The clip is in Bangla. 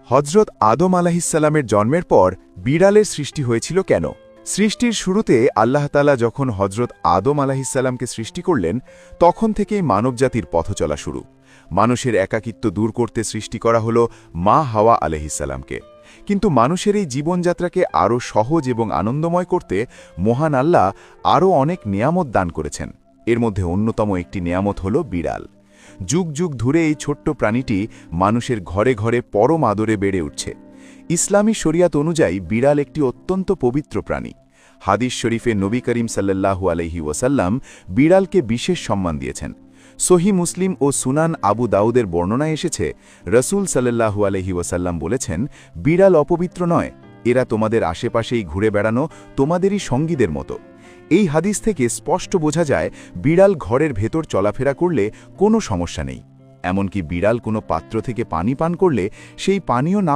হজরত আদম আলাহিসাল্লামের জন্মের পর বিড়ালের সৃষ্টি হয়েছিল কেন? সৃষ্টির শুরুতে আল্লাহ তাআলা যখন হজরত আদম আলাহিসাল্লামকে সৃষ্টি করলেন তখন থেকেই মানবজাতির পথ চলা শুরু। মানুষের একাকিত্ব দূর করতে সৃষ্টি করা হল মা হাওয়া আলাইহিসসালামকে। কিন্তু মানুষের এই জীবনযাত্রাকে আরও সহজ এবং আনন্দময় করতে মহান আল্লাহ আরও অনেক নেয়ামত দান করেছেন। এর মধ্যে অন্যতম একটি নেয়ামত হল বিড়াল। যুগ যুগ ধরে এই ছোট্ট প্রাণীটি মানুষের ঘরে ঘরে পরম আদরে বেড়ে উঠছে। ইসলামী শরিয়াত অনুযায়ী বিড়াল একটি অত্যন্ত পবিত্র প্রাণী। হাদিস শরীফে নবী করিম সাল্লাল্লাহু আলাইহি ওয়াসাল্লাম বিড়ালকে বিশেষ সম্মান দিয়েছেন। সহি মুসলিম ও সুনান আবু দাউদের বর্ণনায় এসেছে, রসুল সাল্লাল্লাহু আলাইহি ওয়াসাল্লাম বলেছেন, বিড়াল অপবিত্র নয়, এরা তোমাদের আশেপাশেই ঘুরে বেড়ানো তোমাদেরই সঙ্গীদের মতো। এই হাদিস থেকে স্পষ্ট বোঝা যায় বিড়াল ঘরের ভেতর চলাফেরা করলে কোনো সমস্যা নেই। এমনকি বিড়াল কোনো পাত্র থেকে পানি পান করলে সেই পানীয় না